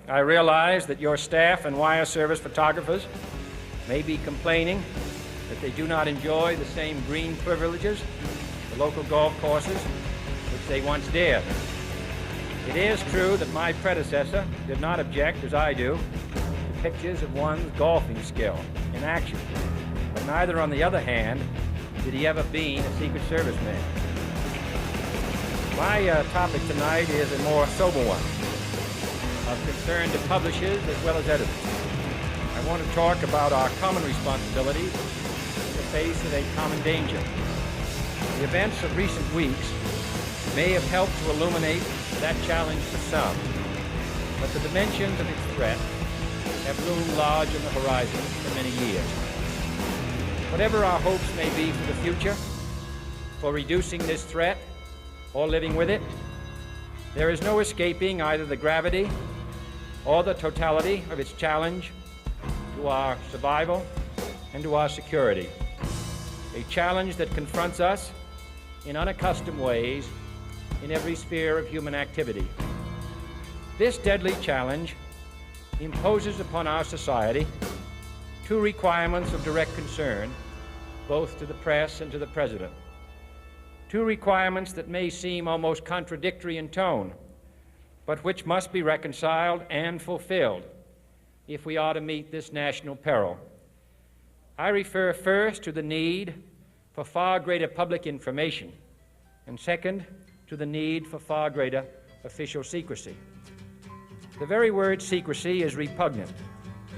I realize that your staff and wire service photographers may be complaining that they do not enjoy the same green privileges, the local golf courses, which they once did. It is true that my predecessor did not object, as I do, to pictures of one's golfing skill in action. But neither, on the other hand, did he ever be a Secret Service man. My topic tonight is a more sober one, of concern to publishers as well as editors. I want to talk about our common responsibilities in the face of a common danger. The events of recent weeks may have helped to illuminate that challenge for some, but the dimensions of its threat have loomed large on the horizon for many years. Whatever our hopes may be for the future, for reducing this threat or living with it, there is no escaping either the gravity or the totality of its challenge to our survival and to our security. A challenge that confronts us in unaccustomed ways in every sphere of human activity. This deadly challenge imposes upon our society two requirements of direct concern, both to the press and to the President. Two requirements that may seem almost contradictory in tone, but which must be reconciled and fulfilled if we are to meet this national peril. I refer first to the need for far greater public information, and second, to the need for far greater official secrecy. The very word secrecy is repugnant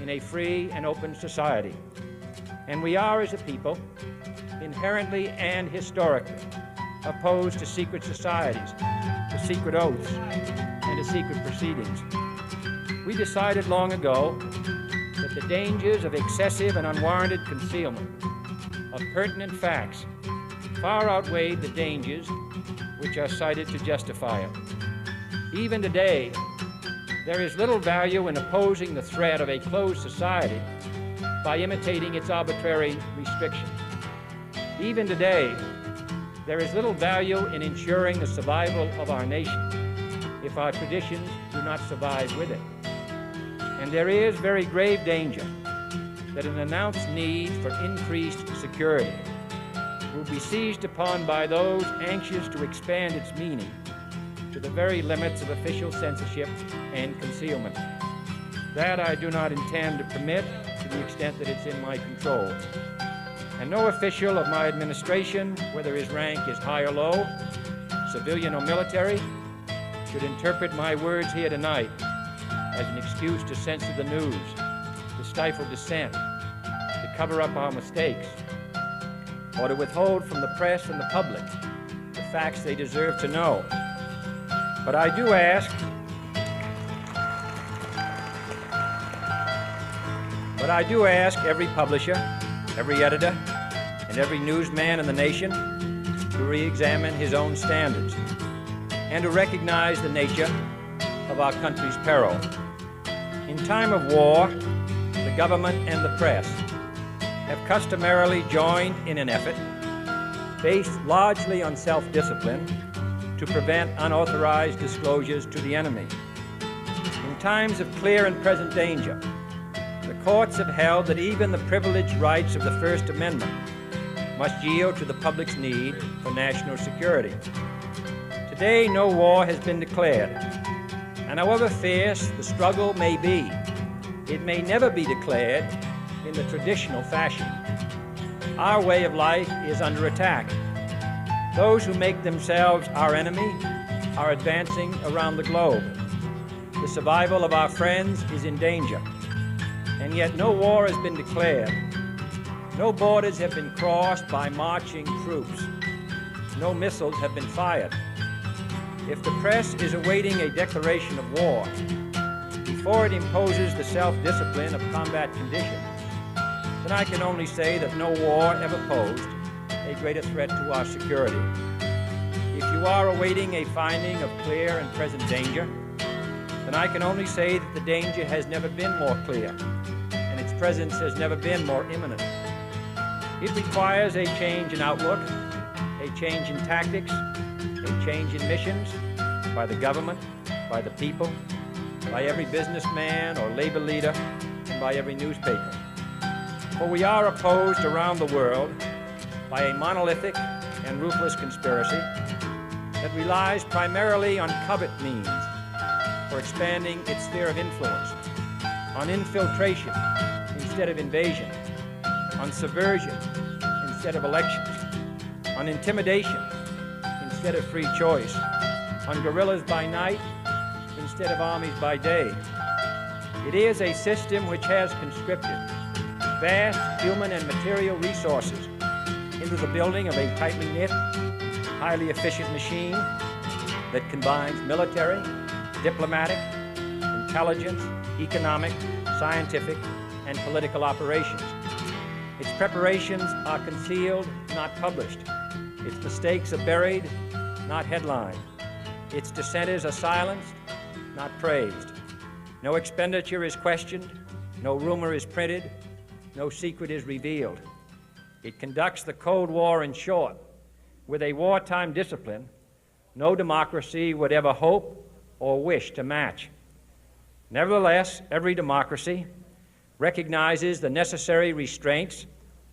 in a free and open society, and we are, as a people, inherently and historically opposed to secret societies, to secret oaths, and to secret proceedings. We decided long ago that the dangers of excessive and unwarranted concealment of pertinent facts far outweighed the dangers which are cited to justify it. Even today, there is little value in opposing the threat of a closed society by imitating its arbitrary restrictions. Even today, there is little value in ensuring the survival of our nation if our traditions do not survive with it. And there is very grave danger that an announced need for increased security will be seized upon by those anxious to expand its meaning to the very limits of official censorship and concealment. That I do not intend to permit to the extent that it's in my control. And no official of my administration, whether his rank is high or low, civilian or military, should interpret my words here tonight as an excuse to censor the news, to stifle dissent, to cover up our mistakes, or to withhold from the press and the public the facts they deserve to know. But I do ask every publisher, every editor, and every newsman in the nation to re-examine his own standards and to recognize the nature of our country's peril. In time of war, the government and the press have customarily joined in an effort based largely on self-discipline to prevent unauthorized disclosures to the enemy. In times of clear and present danger, the courts have held that even the privileged rights of the First Amendment must yield to the public's need for national security. Today, no war has been declared, and however fierce the struggle may be, it may never be declared in the traditional fashion. Our way of life is under attack. Those who make themselves our enemy are advancing around the globe. The survival of our friends is in danger, and yet no war has been declared. No borders have been crossed by marching troops. No missiles have been fired. If the press is awaiting a declaration of war before it imposes the self-discipline of combat conditions, then I can only say that no war ever posed a greater threat to our security. If you are awaiting a finding of clear and present danger, then I can only say that the danger has never been more clear, and its presence has never been more imminent. It requires a change in outlook, a change in tactics, a change in missions by the government, by the people, by every businessman or labor leader, and by every newspaper. For we are opposed around the world by a monolithic and ruthless conspiracy that relies primarily on covert means for expanding its sphere of influence, on infiltration instead of invasion, on subversion instead of elections, on intimidation instead of free choice, on guerrillas by night instead of armies by day. It is a system which has conscripted vast human and material resources into the building of a tightly knit, highly efficient machine that combines military, diplomatic, intelligence, economic, scientific, and political operations. Its preparations are concealed, not published. Its mistakes are buried, not headlined. Its dissenters are silenced, not praised. No expenditure is questioned, no rumor is printed, no secret is revealed. It conducts the Cold War, in short, with a wartime discipline no democracy would ever hope or wish to match. Nevertheless, every democracy recognizes the necessary restraints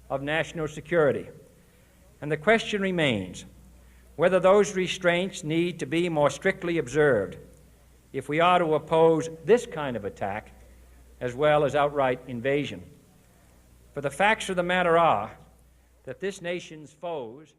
of national security. And the question remains whether those restraints need to be more strictly observed if we are to oppose this kind of attack as well as outright invasion. For the facts of the matter are that this nation's foes